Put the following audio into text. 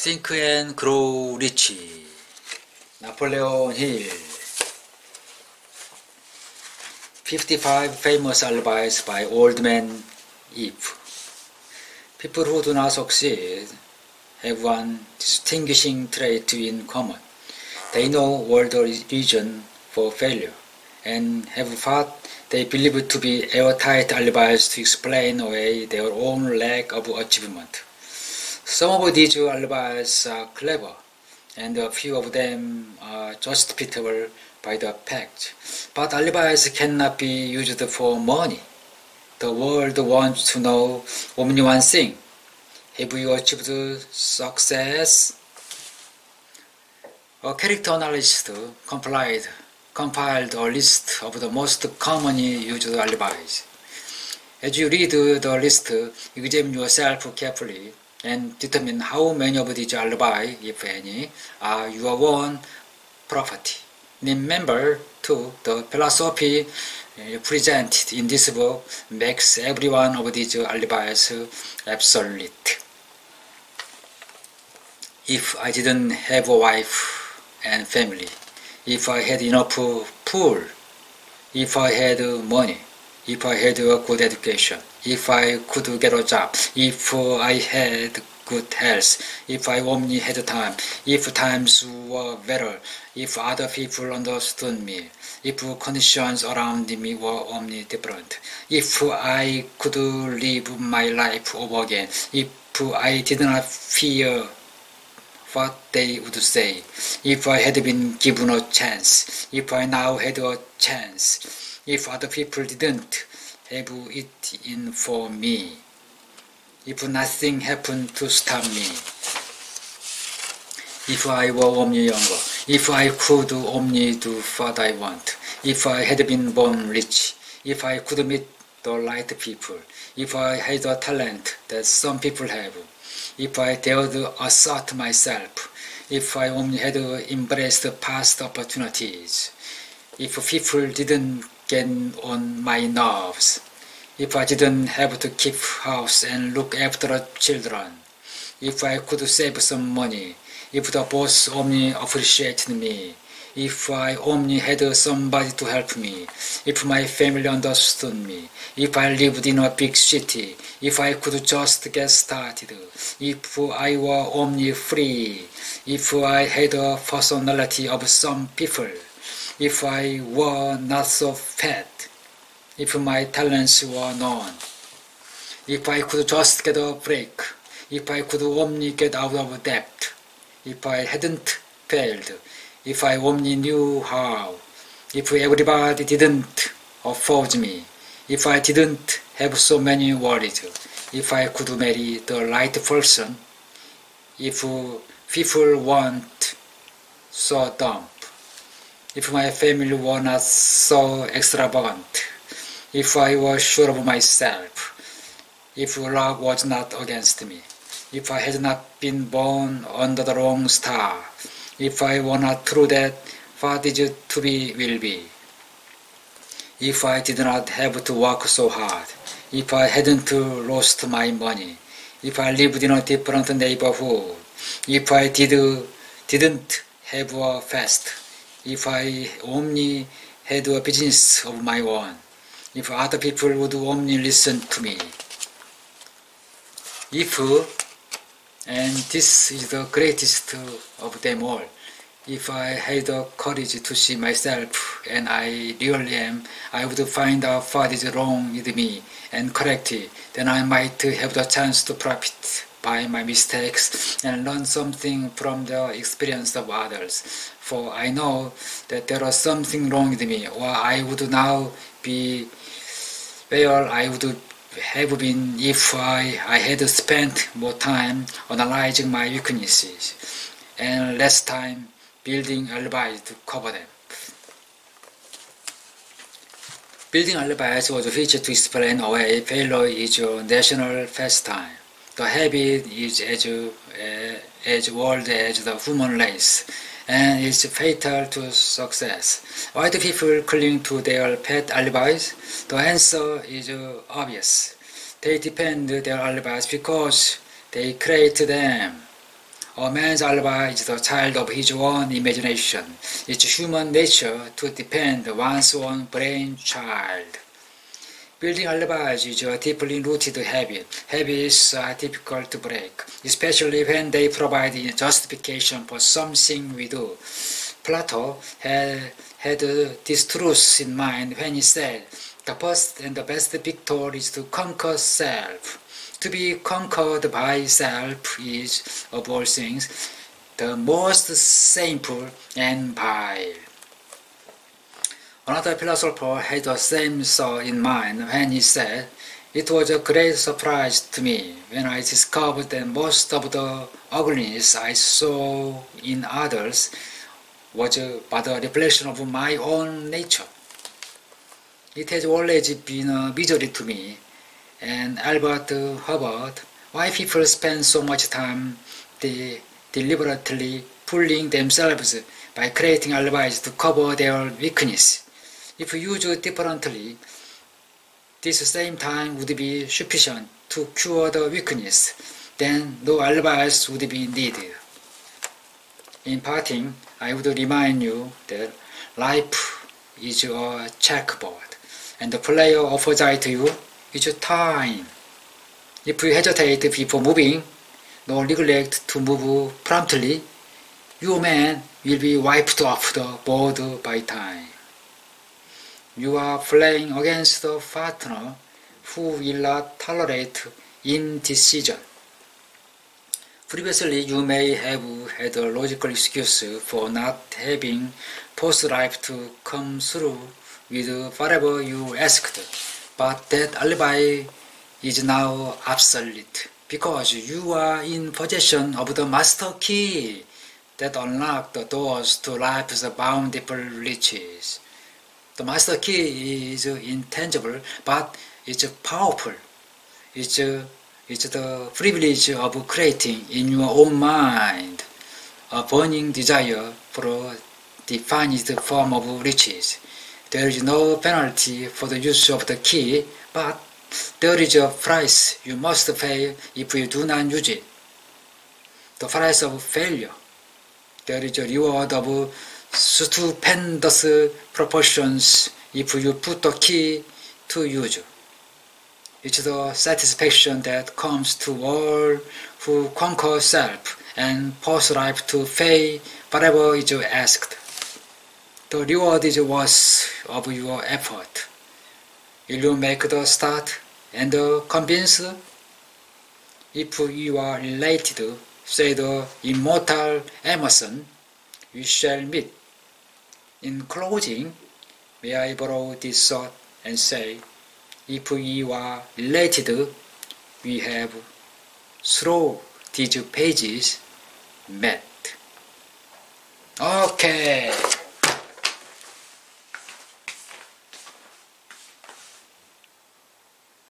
Think and Grow Rich. Napoleon Hill. 55 famous alibis by old man Eve. People who do not succeed have one distinguishing trait in common. They know all the reason for failure and have what they believe to be airtight alibis to explain away their own lack of achievement. Some of these alibis are clever, and a few of them are justifiable by the fact. But alibis cannot be used for money. The world wants to know only one thing. Have you achieved success? A character analyst compiled a list of the most commonly used alibis. As you read the list, examine yourself carefully and determine how many of these alibis, if any, are your own property. Remember, too, the philosophy presented in this book makes every one of these alibis absolute. If I didn't have a wife and family, if I had enough food, if I had money, if I had a good education, if I could get a job, if I had good health, if I only had time, if times were better, if other people understood me, if conditions around me were only different, if I could live my life over again, if I did not fear what they would say, if I had been given a chance, if I now had a chance, if other people didn't have it in for me, if nothing happened to stop me, if I were only younger, if I could only do what I want, if I had been born rich, if I could meet the right people, if I had a talent that some people have, if I dared assert myself, if I only had embraced past opportunities, if people didn't get on my nerves, if I didn't have to keep house and look after children, if I could save some money, if the boss only appreciated me, if I only had somebody to help me, if my family understood me, if I lived in a big city, if I could just get started, if I were only free, if I had a personality of some people, if I were not so fat, if my talents were known, if I could just get a break, if I could only get out of debt, if I hadn't failed, if I only knew how, if everybody didn't oppose me, if I didn't have so many worries, if I could marry the right person, if people weren't so dumb, if my family were not so extravagant, if I was sure of myself, if luck was not against me, if I had not been born under the wrong star, if I were not true that what is to be will be, if I did not have to work so hard, if I hadn't lost my money, if I lived in a different neighborhood, if I didn't have a fast, if I only had a business of my own, if other people would only listen to me. If, and this is the greatest of them all, if I had the courage to see myself and I really am, I would find out what is wrong with me and correct it. Then I might have the chance to profit by my mistakes and learn something from the experience of others. For I know that there was something wrong with me, or I would now be where I would have been if I had spent more time analyzing my weaknesses and less time building alibis to cover them. Building alibis was which to explain away failure is a national pastime. The habit is as old as the human race and is fatal to success. Why do people cling to their pet alibis? The answer is obvious. They depend their alibis because they create them. A man's alibi is the child of his own imagination. It's human nature to depend on one's own brainchild. Building alibis is a deeply rooted habit. Habits are difficult to break, especially when they provide justification for something we do. Plato had this truth in mind when he said, "The first and the best victor is to conquer self." To be conquered by self is, of all things, the most shameful and vile. Another philosopher had the same thought in mind when he said, "It was a great surprise to me when I discovered that most of the ugliness I saw in others was but a reflection of my own nature." It has always been a mystery to me, and Albert Hubbard, why people spend so much time deliberately fooling themselves by creating alibis to cover their weakness. If used differently, this same time would be sufficient to cure the weakness, then no alibis would be needed. In parting, I would remind you that life is a chessboard, and the player offers to you is time. If you hesitate before moving, nor neglect to move promptly, your man will be wiped off the board by time. You are playing against a partner who will not tolerate indecision. Previously, you may have had a logical excuse for not having forced life to come through with whatever you asked, but that alibi is now obsolete because you are in possession of the master key that unlocks the doors to life's bountiful riches. The master key is intangible, but it's powerful. It's the privilege of creating in your own mind a burning desire for a defined form of riches. There is no penalty for the use of the key, but there is a price you must pay if you do not use it. The price of failure. There is a reward of stupendous proportions if you put the key to use. It's the satisfaction that comes to all who conquer self and force life to pay whatever is asked. The reward is worth of your effort. Will you make the start and convince? If you are elated, said the immortal Emerson, we shall meet. In closing, may I borrow this thought and say, if you are elated, we have, through these pages, met. Okay.